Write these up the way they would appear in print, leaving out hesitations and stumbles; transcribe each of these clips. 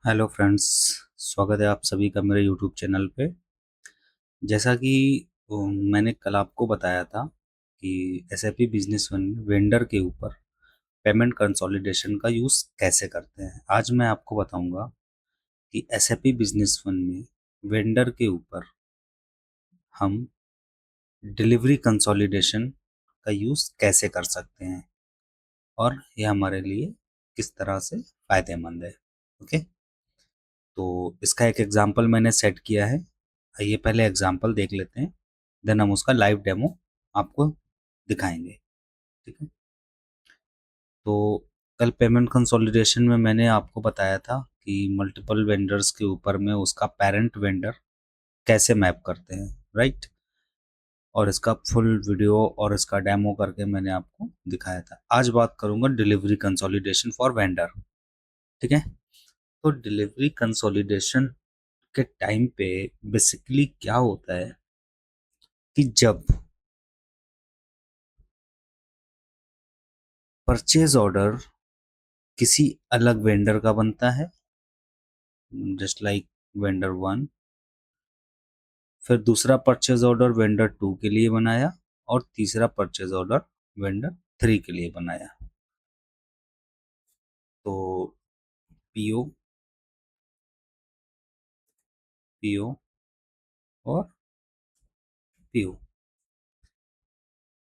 Hello friends. स्वागत है आप सभी का मेरे यूट्यूब चैनल पे। जैसा कि मैंने कल आपको बताया था कि एसएपी बिजनेस वन में वेंडर के ऊपर पेमेंट कंसोलिडेशन का यूज़ कैसे करते हैं, आज मैं आपको बताऊंगा कि एसएपी बिजनेस वन में वेंडर के ऊपर हम डिलीवरी कंसोलिडेशन का यूज़ कैसे कर सकते हैं और ये हमारे लिए किस तरह से फ़ायदेमंद है। ओके, तो इसका एक एग्जांपल मैंने सेट किया है। आइए पहले एग्जांपल देख लेते हैं, देन हम उसका लाइव डेमो आपको दिखाएंगे। ठीक है, तो कल पेमेंट कंसोलिडेशन में मैंने आपको बताया था कि मल्टीपल वेंडर्स के ऊपर में उसका पेरेंट वेंडर कैसे मैप करते हैं, राइट। और इसका फुल वीडियो और इसका डेमो करके मैंने आपको दिखाया था। आज बात करूंगा डिलीवरी कंसोलिडेशन फॉर वेंडर। ठीक है, तो डिलीवरी कंसोलिडेशन के टाइम पे बेसिकली क्या होता है कि जब परचेज ऑर्डर किसी अलग वेंडर का बनता है, जस्ट लाइक वेंडर वन, फिर दूसरा परचेज ऑर्डर वेंडर टू के लिए बनाया और तीसरा परचेज ऑर्डर वेंडर थ्री के लिए बनाया। तो पीओ, पीओ और पीओ,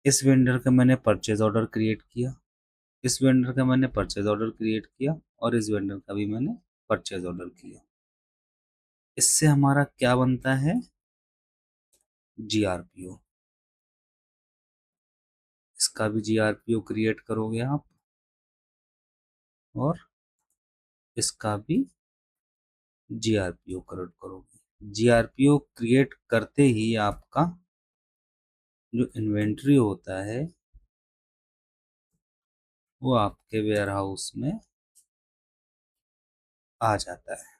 इस वेंडर का मैंने परचेज ऑर्डर क्रिएट किया, इस वेंडर का मैंने परचेज ऑर्डर क्रिएट किया और इस वेंडर का भी मैंने परचेज ऑर्डर किया। इससे हमारा क्या बनता है, जीआरपीओ। इसका भी जीआरपीओ क्रिएट करोगे आप और इसका भी जीआरपीओ क्रिएट करोगे। जीआरपीओ क्रिएट करते ही आपका जो इन्वेंट्री होता है वो आपके वेयर हाउस में आ जाता है।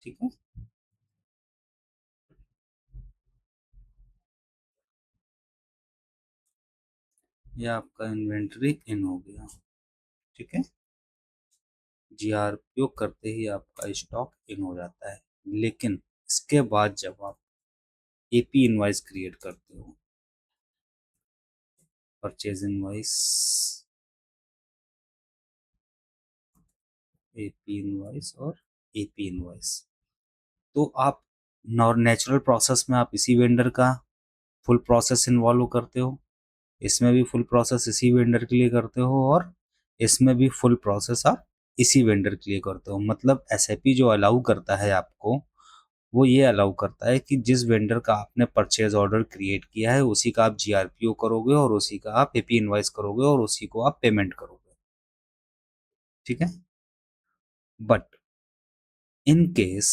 ठीक है, ये आपका इन्वेंट्री इन हो गया। ठीक है, जीआरपीओ करते ही आपका स्टॉक इन हो जाता है। लेकिन इसके बाद जब आप एपी इनवाइस क्रिएट करते हो, परचेज इनवाइस, एपी इनवाइस और एपी इनवाइस, तो आप नेचुरल प्रोसेस में आप इसी वेंडर का फुल प्रोसेस इन्वॉल्व करते हो, इसमें भी फुल प्रोसेस इसी वेंडर के लिए करते हो और इसमें भी फुल प्रोसेस आप इसी वेंडर के लिए करते हो। मतलब एसएपी जो अलाउ करता है आपको, वो ये अलाउ करता है कि जिस वेंडर का आपने परचेज ऑर्डर क्रिएट किया है उसी का आप जीआरपीओ करोगे और उसी का आप एपी इनवाइस करोगे और उसी को आप पेमेंट करोगे। ठीक है, बट इन केस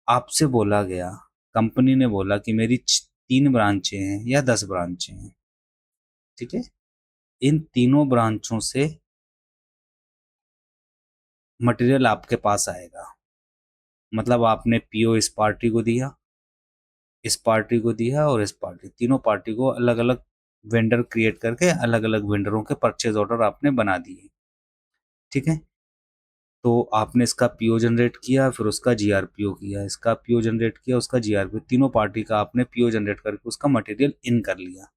आपसे बोला गया, कंपनी ने बोला कि मेरी 3 ब्रांचें हैं या 10 ब्रांचें हैं। ठीक है, इन तीनों ब्रांचों से मटेरियल आपके पास आएगा। मतलब आपने पीओ इस पार्टी को दिया, इस पार्टी को दिया और इस पार्टी, तीनों पार्टी को अलग अलग वेंडर क्रिएट करके अलग अलग वेंडरों के परचेज ऑर्डर आपने बना दिए। ठीक है, तो आपने इसका पीओ जनरेट किया, फिर उसका जीआरपीओ किया, इसका पीओ जनरेट किया, उसका जीआरपीओ, तीनों पार्टी का आपने पीओ जनरेट करके उसका मटेरियल इन कर लिया।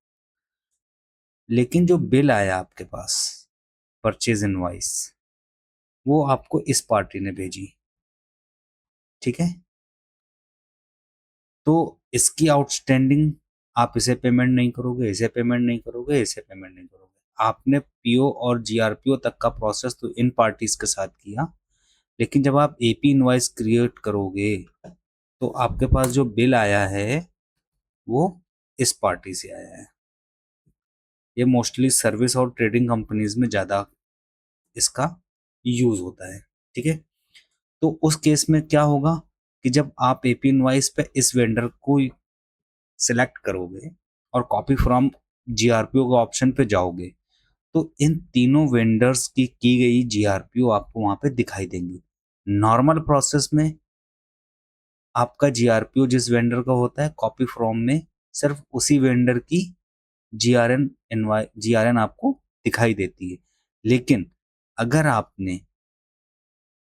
लेकिन जो बिल आया आपके पास, परचेज इनवाइस, वो आपको इस पार्टी ने भेजी। ठीक है, तो इसकी आउटस्टैंडिंग आप इसे पेमेंट नहीं करोगे, इसे पेमेंट नहीं करोगे, इसे पेमेंट नहीं करोगे। आपने पीओ और जीआरपीओ तक का प्रोसेस तो इन पार्टीज के साथ किया, लेकिन जब आप एपी इनवाइस क्रिएट करोगे तो आपके पास जो बिल आया है वो इस पार्टी से आया है। ये मोस्टली सर्विस और ट्रेडिंग कंपनीज में ज़्यादा इसका यूज होता है। ठीक है, तो उस केस में क्या होगा कि जब आप एपी इनवाइस पे इस वेंडर को सिलेक्ट करोगे और कॉपी फ्रॉम जीआरपीओ के ऑप्शन पे जाओगे, तो इन तीनों वेंडर्स की गई जीआरपीओ आपको वहां पे दिखाई देंगी। नॉर्मल प्रोसेस में आपका जीआरपीओ जिस वेंडर का होता है, कॉपी फ्रॉम में सिर्फ उसी वेंडर की जीआरएन आपको दिखाई देती है। लेकिन अगर आपने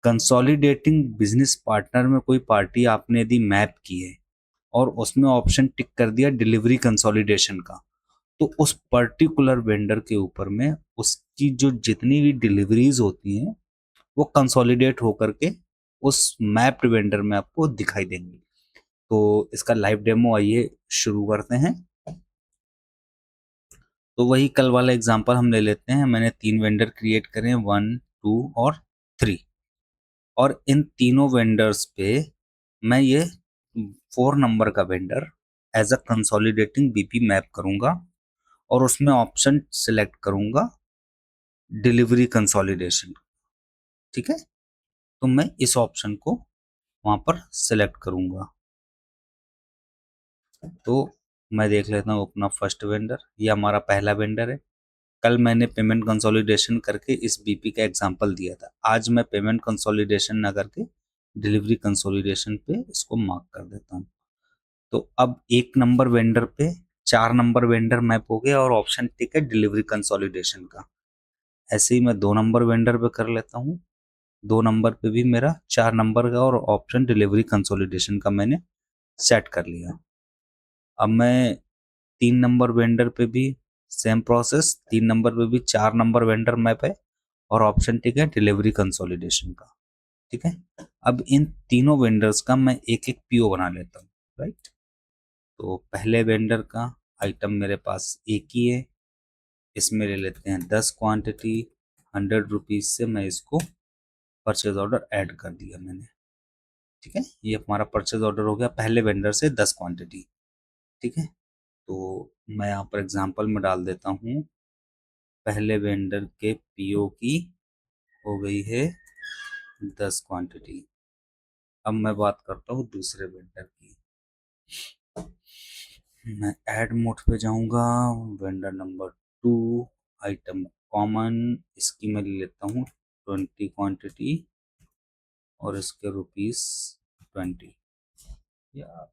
कंसोलिडेटिंग बिजनेस पार्टनर में कोई पार्टी आपने यदि मैप की है और उसमें ऑप्शन टिक कर दिया डिलीवरी कंसोलिडेशन का, तो उस पर्टिकुलर वेंडर के ऊपर में उसकी जो जितनी भी डिलीवरीज होती हैं वो कंसोलिडेट होकर के उस मैप्ड वेंडर में आपको दिखाई देंगी। तो इसका लाइव डेमो आइए शुरू करते हैं। तो वही कल वाला एग्जांपल हम ले लेते हैं। मैंने 3 वेंडर क्रिएट करे, 1, 2 और 3, और इन तीनों वेंडर्स पे मैं ये 4 नंबर का vendor as a consolidating BP map करूंगा और उसमें ऑप्शन सिलेक्ट करूंगा डिलीवरी कंसोलिडेशन। ठीक है, तो मैं इस ऑप्शन को वहां पर सिलेक्ट करूंगा। तो मैं देख लेता हूँ अपना फर्स्ट वेंडर, ये हमारा पहला वेंडर है। कल मैंने पेमेंट कंसोलिडेशन करके इस बीपी का एग्जांपल दिया था। आज मैं पेमेंट कंसोलिडेशन ना करके डिलीवरी कंसोलिडेशन पे इसको मार्क कर देता हूँ। तो अब 1 नंबर वेंडर पे 4 नंबर वेंडर मैप हो गया और ऑप्शन टिक है डिलीवरी कंसोलिडेशन का। ऐसे ही मैं 2 नंबर वेंडर पे कर लेता हूँ। 2 नंबर पे भी मेरा 4 नंबर का और ऑप्शन डिलीवरी कंसोलिडेशन का मैंने सेट कर लिया। अब मैं 3 नंबर वेंडर पे भी सेम प्रोसेस, 3 नंबर पे भी 4 नंबर वेंडर मैप है और ऑप्शन टिक है डिलीवरी कंसोलिडेशन का। ठीक है, अब इन तीनों वेंडर्स का मैं एक एक पीओ बना लेता हूँ। राइट, तो पहले वेंडर का आइटम मेरे पास एक ही है, इसमें ले लेते हैं 10 क्वांटिटी। 100 रुपीज़ से मैं इसको परचेज ऑर्डर ऐड कर दिया मैंने। ठीक है, ये हमारा परचेज ऑर्डर हो गया पहले वेंडर से 10 क्वांटिटी। ठीक है, तो मैं यहाँ पर एग्जांपल में डाल देता हूँ, पहले वेंडर के पीओ की हो गई है 10 क्वांटिटी। अब मैं बात करता हूँ दूसरे वेंडर की। मैं ऐड मोड पे जाऊंगा, वेंडर नंबर 2, आइटम कॉमन, इसकी मैं ले लेता हूँ 20 क्वांटिटी और इसके ₹20 या।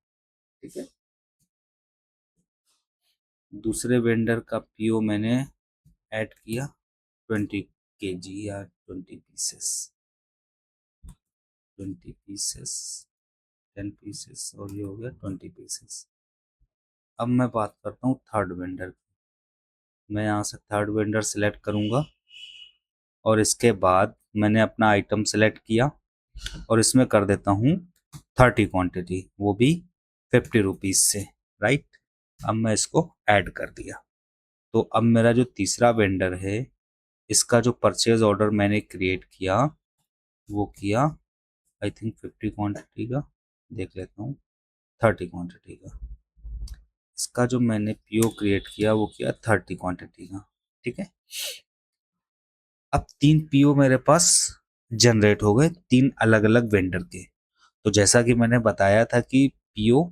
ठीक है, दूसरे वेंडर का पीओ मैंने ऐड किया 20 kg या 20 पीसेस, 20 पीसेस, 10 पीसेस, और ये हो गया 20 पीसेस। अब मैं बात करता हूँ थर्ड वेंडर की। मैं यहाँ से थर्ड वेंडर सेलेक्ट करूँगा और इसके बाद मैंने अपना आइटम सेलेक्ट किया और इसमें कर देता हूँ 30 क्वांटिटी, वो भी 50 रुपीज़ से। राइट, अब मैं इसको ऐड कर दिया। तो अब मेरा जो तीसरा वेंडर है, इसका जो परचेज ऑर्डर मैंने क्रिएट किया वो किया आई थिंक 50 क्वांटिटी का, देख लेता हूँ 30 क्वांटिटी का। इसका जो मैंने पीओ क्रिएट किया वो किया 30 क्वांटिटी का। ठीक है, अब 3 पीओ मेरे पास जनरेट हो गए 3 अलग अलग वेंडर के। तो जैसा कि मैंने बताया था कि पीओ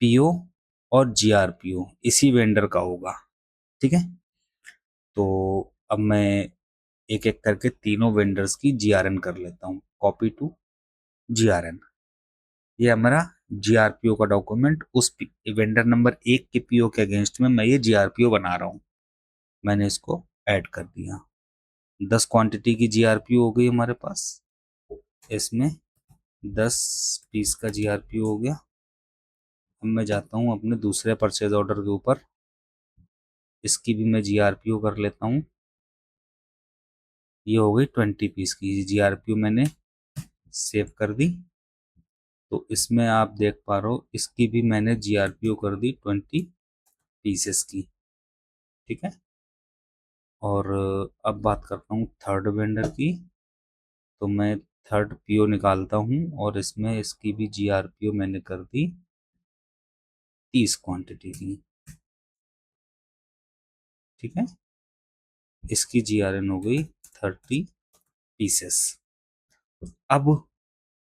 पीओ और जीआरपीओ इसी वेंडर का होगा। ठीक है, तो अब मैं एक एक करके तीनों वेंडर्स की जीआरएन कर लेता हूँ, कॉपी टू जीआरएन। ये हमारा जीआरपीओ का डॉक्यूमेंट उस वेंडर नंबर 1 के पीओ के अगेंस्ट में मैं ये जीआरपीओ बना रहा हूँ। मैंने इसको ऐड कर दिया। 10 क्वांटिटी की जीआरपीओ हो गई हमारे पास, इसमें 10 पीस का जीआरपीओ हो गया। अब मैं जाता हूँ अपने दूसरे परचेज ऑर्डर के ऊपर, इसकी भी मैं जीआरपीओ कर लेता हूँ। ये हो गई 20 पीस की जीआरपीओ, मैंने सेव कर दी। तो इसमें आप देख पा रहे हो इसकी भी मैंने जीआरपीओ कर दी 20 पीसेस की। ठीक है, और अब बात करता हूँ थर्ड वेंडर की। तो मैं थर्ड पीओ निकालता हूँ और इसमें इसकी भी जीआरपीओ मैंने कर दी 30 क्वांटिटी की। ठीक है, इसकी जीआरएन हो गई 30 पीसेस। अब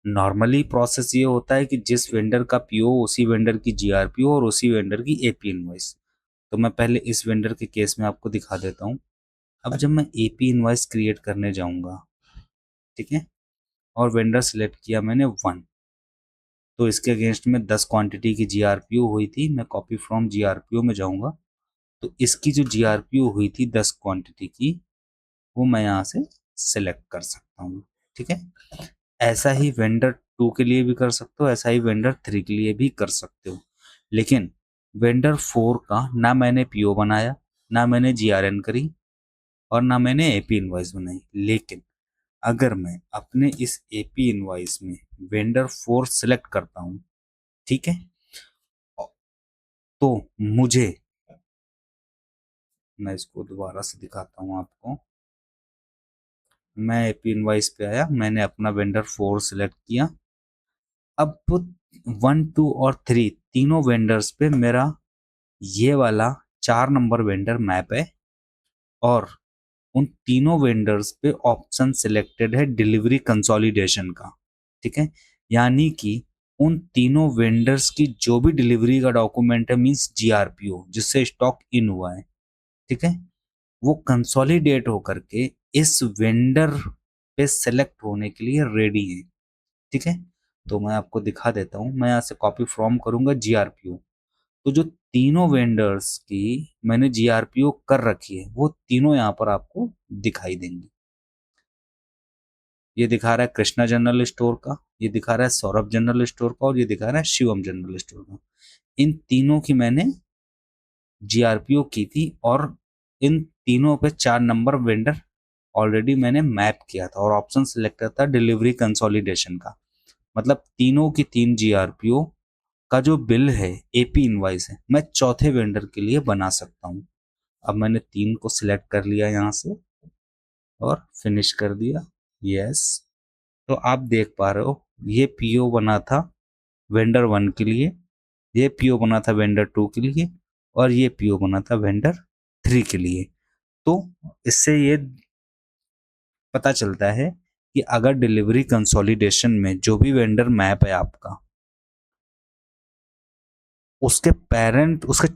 नॉर्मली प्रोसेस ये होता है कि जिस वेंडर का पीओ उसी वेंडर की जीआरपीओ और उसी वेंडर की एपी इनवॉइस। तो मैं पहले इस वेंडर के केस में आपको दिखा देता हूँ। अब जब मैं एपी इनवॉइस क्रिएट करने जाऊंगा, ठीक है, और वेंडर सिलेक्ट किया मैंने 1, तो इसके अगेंस्ट में 10 क्वांटिटी की जीआरपीओ हुई थी। मैं कॉपी फ्रॉम जीआरपीओ में जाऊंगा, तो इसकी जो जीआरपीओ हुई थी 10 क्वांटिटी की, वो मैं यहाँ से सिलेक्ट कर सकता हूँ। ठीक है, ऐसा ही वेंडर 2 के लिए भी कर सकते हो, ऐसा ही वेंडर 3 के लिए भी कर सकते हो। लेकिन वेंडर 4 का ना मैंने पीओ बनाया, ना मैंने जीआरएन करी, और ना मैंने एपी इनवॉइस बनाई। लेकिन अगर मैं अपने इस एपी इनवॉइस में वेंडर 4 सिलेक्ट करता हूँ, ठीक है, तो मुझे, मैं इसको दोबारा से दिखाता हूँ आपको। मैं एपी इनवॉइस पे आया, मैंने अपना वेंडर 4 सिलेक्ट किया। अब 1, 2 और 3 तीनों वेंडर्स पे मेरा ये वाला 4 नंबर वेंडर मैप है, और उन तीनों वेंडर्स पे ऑप्शन सिलेक्टेड है डिलीवरी कंसोलिडेशन का। ठीक है, यानी कि उन तीनों वेंडर्स की जो भी डिलीवरी का डॉक्यूमेंट है, मींस जीआरपीओ, जिससे स्टॉक इन हुआ है, ठीक है, वो कंसोलिडेट होकर के इस वेंडर पे सेलेक्ट होने के लिए रेडी है। ठीक है, तो मैं आपको दिखा देता हूँ। मैं यहाँ से कॉपी फ्रॉम करूंगा जीआरपीओ, तो जो तीनों वेंडर्स की मैंने जीआरपीओ कर रखी है, वो तीनों यहाँ पर आपको दिखाई देंगी। ये दिखा रहा है कृष्णा जनरल स्टोर का, ये दिखा रहा है सौरभ जनरल स्टोर का, और ये दिखा रहा है शिवम जनरल स्टोर का। इन तीनों की मैंने जीआरपीओ की थी, और इन तीनों पे 4 नंबर वेंडर ऑलरेडी मैंने मैप किया था, और ऑप्शन सिलेक्ट था डिलीवरी कंसोलिडेशन का। मतलब तीनों की तीन जीआरपीओ का जो बिल है, एपी इनवाइस है, मैं चौथे वेंडर के लिए बना सकता हूँ। अब मैंने 3 को सिलेक्ट कर लिया यहाँ से और फिनिश कर दिया, यस। तो आप देख पा रहे हो, ये पीओ बना था वेंडर 1 के लिए, ये पीओ बना था वेंडर 2 के लिए, और ये पीओ बना था वेंडर 3 के लिए। तो इससे ये पता चलता है कि अगर डिलीवरी कंसोलिडेशन में जो भी वेंडर मैप है आपका, उसके पेरेंट, उसके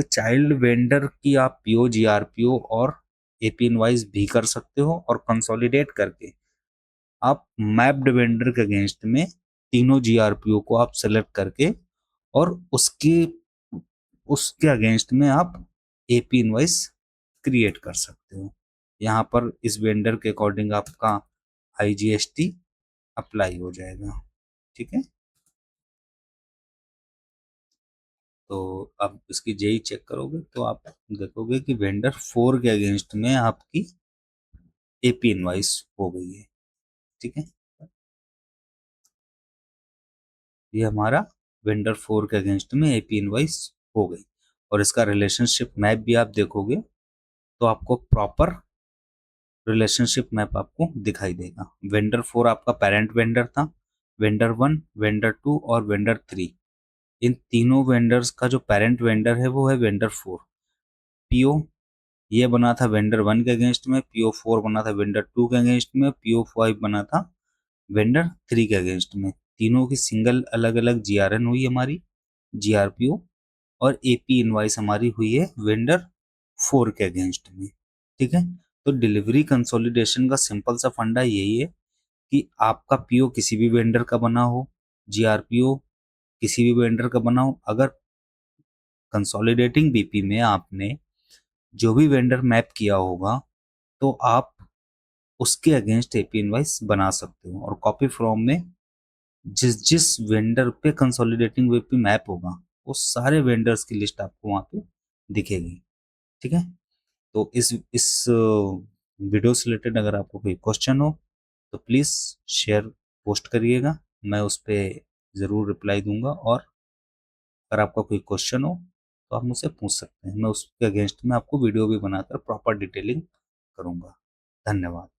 चाइल्ड वेंडर की आप पीओ, जीआरपीओ और एपी इनवाइस भी कर सकते हो, और कंसोलिडेट करके आप मैप्ड वेंडर के अगेंस्ट में तीनों जीआरपीओ को आप सेलेक्ट करके, और उसके अगेंस्ट में आप एपी इनवाइस क्रिएट कर सकते हो। यहाँ पर इस वेंडर के अकॉर्डिंग आपका आईजीएसटी अप्लाई हो जाएगा। ठीक है, तो आप इसकी जेई चेक करोगे तो आप देखोगे कि वेंडर 4 के अगेंस्ट में आपकी एपी इनवाइस हो गई है। ठीक है, ये हमारा वेंडर 4 के अगेंस्ट में एपी इनवाइस हो गई, और इसका रिलेशनशिप मैप भी आप देखोगे तो आपको प्रॉपर रिलेशनशिप मैप आपको दिखाई देगा। वेंडर 4 आपका पेरेंट वेंडर था, वेंडर 1, वेंडर 2 और वेंडर 3, इन तीनों वेंडर्स का जो पेरेंट वेंडर है वो है वेंडर 4। पीओ ये बना था वेंडर 1 के अगेंस्ट में, पीओ 4 बना था वेंडर 2 के अगेंस्ट में, पीओ 5 बना था वेंडर 3 के अगेंस्ट में। तीनों की सिंगल अलग अलग जीआरएन हुई हमारी, जीआरपीओ, और एपी इनवाइस हमारी हुई है वेंडर 4 के अगेंस्ट में। ठीक है, तो डिलीवरी कंसोलिडेशन का सिंपल सा फंडा यही है कि आपका पीओ किसी भी वेंडर का बना हो, जीआरपीओ किसी भी वेंडर का बना हो, अगर कंसोलिडेटिंग बीपी में आपने जो भी वेंडर मैप किया होगा, तो आप उसके अगेंस्ट एपी इनवाइस बना सकते हो। और कॉपी फ्रॉम में जिस जिस वेंडर पे कंसोलिडेटिंग बीपी मैप होगा, वो सारे वेंडर्स की लिस्ट आपको वहाँ पे दिखेगी। ठीक है, तो इस वीडियो से रिलेटेड अगर आपको कोई क्वेश्चन हो तो प्लीज़ शेयर पोस्ट करिएगा, मैं उस पर ज़रूर रिप्लाई दूंगा। और अगर आपका कोई क्वेश्चन हो तो आप मुझसे पूछ सकते हैं, मैं उसके अगेंस्ट में आपको वीडियो भी बनाकर प्रॉपर डिटेलिंग करूंगा। धन्यवाद।